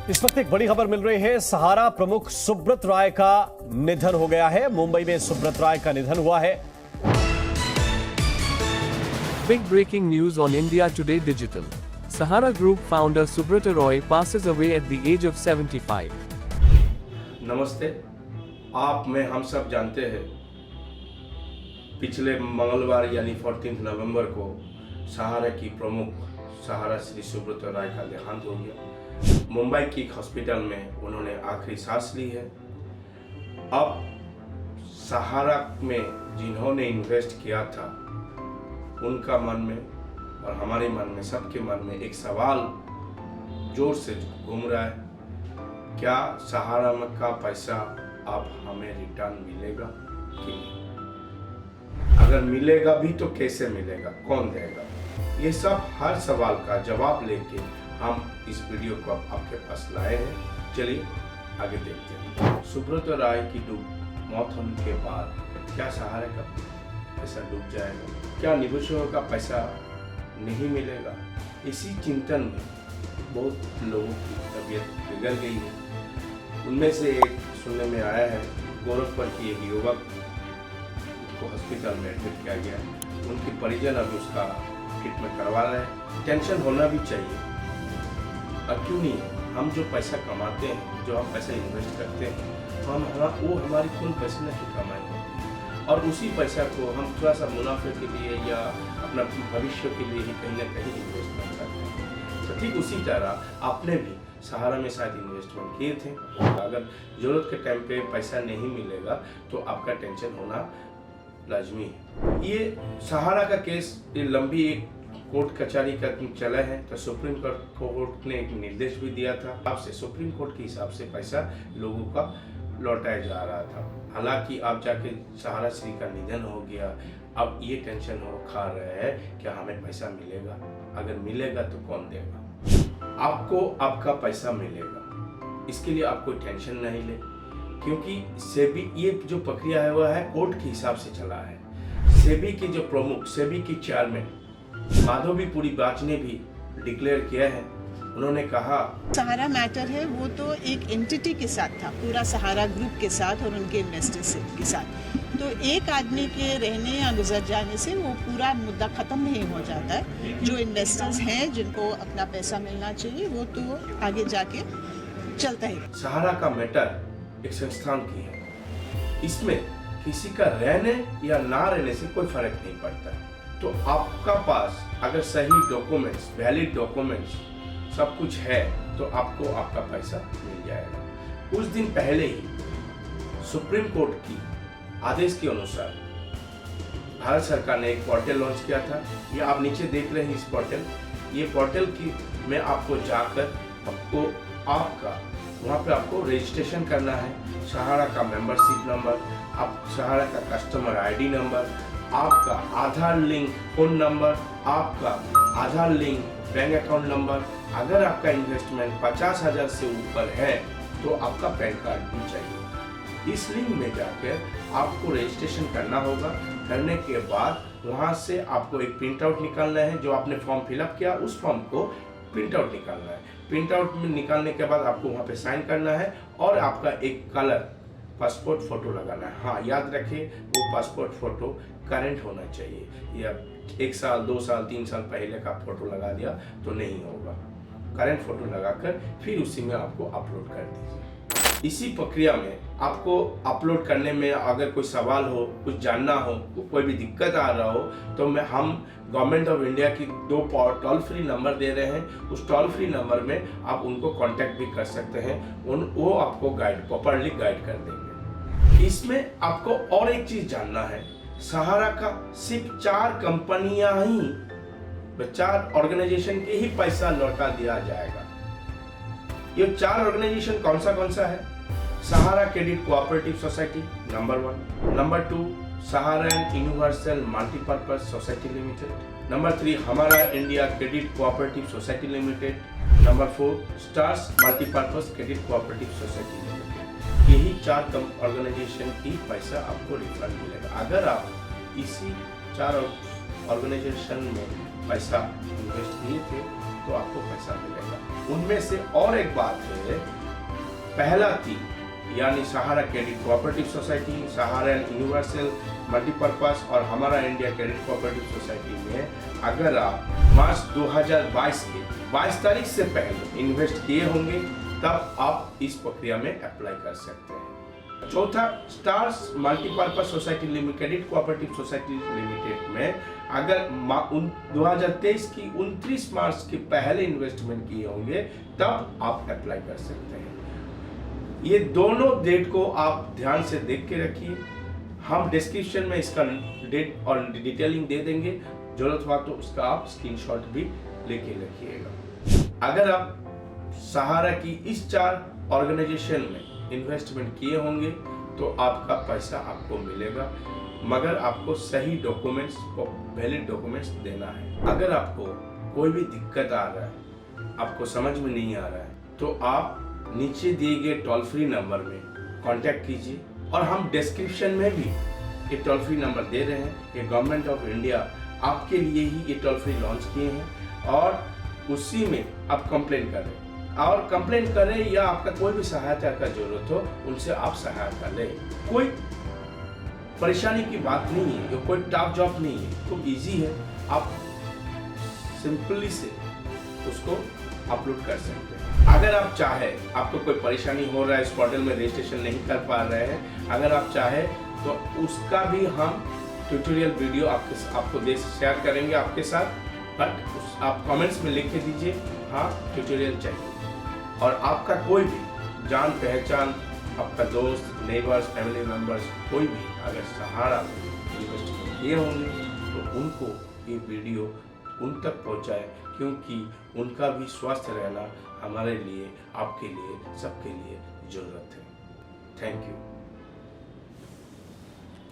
इस वक्त एक बड़ी खबर मिल रही है। सहारा प्रमुख सुब्रत राय का निधन हो गया है। मुंबई में सुब्रत राय का निधन हुआ है। Big breaking news on India Today Digital. Sahara Group founder Subrata Roy passes away at the age of 75. नमस्ते। आप में हम सब जानते हैं पिछले मंगलवार यानी 14 नवंबर को सहारा की प्रमुख सहारा श्री सुब्रता राय का देहांत हो गया। मुंबई की एक हॉस्पिटल में उन्होंने आखिरी सांस ली है। अब सहारा में जिन्होंने इन्वेस्ट किया था उनका मन में और हमारे मन में, सबके मन में एक सवाल जोर से घूम रहा है, क्या सहारा का पैसा अब हमें रिटर्न मिलेगा कि नहीं? अगर मिलेगा भी तो कैसे मिलेगा, कौन देगा? ये सब हर सवाल का जवाब लेके हम इस वीडियो को आपके पास लाए हैं। चलिए आगे देखते हैं। सुब्रता राय की मौत होने के बाद क्या सहारा का पैसा डूब जाएगा? क्या निवेशकों का पैसा नहीं मिलेगा? इसी चिंतन में बहुत लोगों की तबीयत बिगड़ गई है। उनमें से एक सुनने में आया है, गोरखपुर की एक युवक को हॉस्पिटल में एडमिट किया गया। उनके परिजन अभी उसका ट्रीटमेंट करवा रहे हैं। टेंशन होना भी चाहिए, और क्यों नहीं? हम जो पैसा कमाते हैं, जो हम पैसा इन्वेस्ट करते हैं, वो हमारी खून पसीने की कमाई होती है, और उसी पैसा को हम थोड़ा सा मुनाफे के लिए या अपना भविष्य के लिए ही कहीं ना कहीं इन्वेस्टमेंट करते हैं। तो ठीक उसी तरह आपने भी सहारा में शायद इन्वेस्टमेंट किए थे। अगर जरूरत के टाइम पे पैसा नहीं मिलेगा तो आपका टेंशन होना लाजमी है। ये सहारा का केस लंबी एक कोर्ट कचहरी का चला है, तो सुप्रीम कोर्ट ने एक निर्देश भी दिया था। आपसे सुप्रीम कोर्ट के हिसाब से पैसा लोगों का लौटाया जा रहा था। हालांकि अब जाके सहारा श्री का निधन हो गया, अब ये टेंशन खा रहे हैं कि हमें पैसा मिलेगा। अगर मिलेगा तो कौन देगा? आपको आपका पैसा मिलेगा, इसके लिए आप कोई टेंशन नहीं ले, क्योंकि सेबी ये जो प्रक्रिया है वह है कोर्ट के हिसाब से चला है। सेबी के जो प्रमुख, सेबी की चेयरमैन माधवीपुरी बाच ने भी डिक्लेयर किया है। उन्होंने कहा सहारा मैटर है वो तो एक एंटिटी के साथ था, पूरा सहारा ग्रुप के साथ और उनके इन्वेस्टर्स के साथ। तो एक आदमी के रहने या गुजर जाने से वो पूरा मुद्दा खत्म नहीं हो जाता है। जो इन्वेस्टर्स हैं जिनको अपना पैसा मिलना चाहिए वो तो आगे जाके चलता है। सहारा का मैटर एक संस्थान की है, इसमें किसी का रहने या ना रहने से कोई फर्क नहीं पड़ता है। तो आपका पास अगर सही डॉक्यूमेंट्स, वैलिड डॉक्यूमेंट्स सब कुछ है तो आपको आपका पैसा मिल जाएगा। कुछ दिन पहले ही सुप्रीम कोर्ट की आदेश के अनुसार भारत सरकार ने एक पोर्टल लॉन्च किया था। ये आप नीचे देख रहे हैं इस पोर्टल। ये पोर्टल की में आपको जाकर आपको वहाँ पे आपको रजिस्ट्रेशन करना है। सहारा का मेंबरशिप नंबर, आप सहारा का कस्टमर आईडी नंबर, आपका आधार लिंक फोन नंबर, आपका आधार लिंक बैंक अकाउंट नंबर। अगर आपका इन्वेस्टमेंट 50,000 से ऊपर है तो आपका पैन कार्ड भी चाहिए। इस लिंक में जाकर आपको रजिस्ट्रेशन करना होगा। करने के बाद वहां से आपको एक प्रिंट आउट निकालना है। जो आपने फॉर्म फिलअप किया उस फॉर्म को प्रिंट आउट निकालना है। प्रिंट आउट में निकालने के बाद आपको वहां पे साइन करना है और आपका एक कलर पासपोर्ट फोटो लगाना है। हाँ, याद रखिए वो पासपोर्ट फोटो करेंट होना चाहिए। या 1 साल 2 साल 3 साल पहले का फोटो लगा दिया तो नहीं होगा। करेंट फोटो लगाकर फिर उसी में आपको अपलोड कर दीजिए। इसी प्रक्रिया में आपको अपलोड करने में अगर कोई सवाल हो, कुछ जानना हो, कोई भी दिक्कत आ रहा हो तो हम गवर्नमेंट ऑफ इंडिया की 2 टोल फ्री नंबर दे रहे हैं। उस टोल फ्री नंबर में आप उनको कांटेक्ट भी कर सकते हैं। वो आपको प्रॉपर्ली गाइड कर देंगे। इसमें आपको और एक चीज जानना है, सहारा का सिर्फ 4 कंपनियां ही, 4 ऑर्गेनाइजेशन के ही पैसा लौटा दिया जाएगा। ये 4 ऑर्गेनाइजेशन कौन सा है? Sahara credit cooperative society number 1, number 2 Sahara and universal multipurpose society limited, number 3 Hamara India credit cooperative society limited, number 4 stars multipurpose credit cooperative society limited. यही 4 ऑर्गेनाइजेशन की पैसा आपको रिफंड मिलेगा। अगर आप इसी 4 ऑर्गेनाइजेशन में पैसा इन्वेस्ट किए थे तो आपको पैसा मिलेगा। उनमें से और एक बात है, पहला 3 यानी सहारा क्रेडिट कोऑपरेटिव सोसाइटी, सहारा यूनिवर्सल मल्टीपर्पस और हमारा इंडिया क्रेडिट कोऑपरेटिव सोसाइटी में अगर आप मार्च 2022 के 22 तारीख से पहले इन्वेस्ट किए होंगे तब आप इस प्रक्रिया में अप्लाई कर सकते हैं। चौथा, stars multipurpose society limited credit cooperative society limited में अगर 2023 की 29 मार्च के पहले इन्वेस्टमेंट किए होंगे तब आप अप्लाई कर सकते हैं। ये दोनों डेट को आप ध्यान से देख के रखिए। हम डिस्क्रिप्शन में इसका डेट और डिटेलिंग दे देंगे, जरूरत हुआ तो उसका आप स्क्रीनशॉट भी लेके रखिएगा। अगर आप सहारा की इस 4 ऑर्गेनाइजेशन में इन्वेस्टमेंट किए होंगे तो आपका पैसा आपको मिलेगा, मगर आपको सही डॉक्यूमेंट्स को वैलिड डॉक्यूमेंट्स देना है। अगर आपको कोई भी दिक्कत आ रहा है, आपको समझ में नहीं आ रहा है, तो आप नीचे दिए गए टोल फ्री नंबर में कांटेक्ट कीजिए और हम डिस्क्रिप्शन में भी ये टोल फ्री नंबर दे रहे हैं। ये गवर्नमेंट ऑफ इंडिया आपके लिए ही ये टोल फ्री लॉन्च किए हैं और उसी में आप कंप्लेन करें और कंप्लेन करें या आपका कोई भी सहायता का जरूरत हो उनसे आप सहायता लें। कोई परेशानी की बात नहीं है, कोई टफ जॉब नहीं है, तो इजी है, आप सिंपली से उसको अपलोड कर सकते हैं। अगर आप चाहे, आपको कोई परेशानी हो रहा है, इस पोर्टल में रजिस्ट्रेशन नहीं कर पा रहे हैं, अगर आप चाहे तो उसका भी हम ट्यूटोरियल वीडियो आपको शेयर करेंगे आपके साथ, बट आप कमेंट्स में लिख के दीजिए हाँ ट्यूटोरियल चाहिए। और आपका कोई भी जान पहचान, आपका दोस्त, नेबर्स, फैमिली मेंबर्स कोई भी अगर सहारा इन्वेस्ट किए होंगे तो उनको ये वीडियो उन तक पहुंचाए, क्योंकि उनका भी स्वस्थ रहना हमारे लिए, आपके लिए, सबके लिए जरूरत है। Thank you.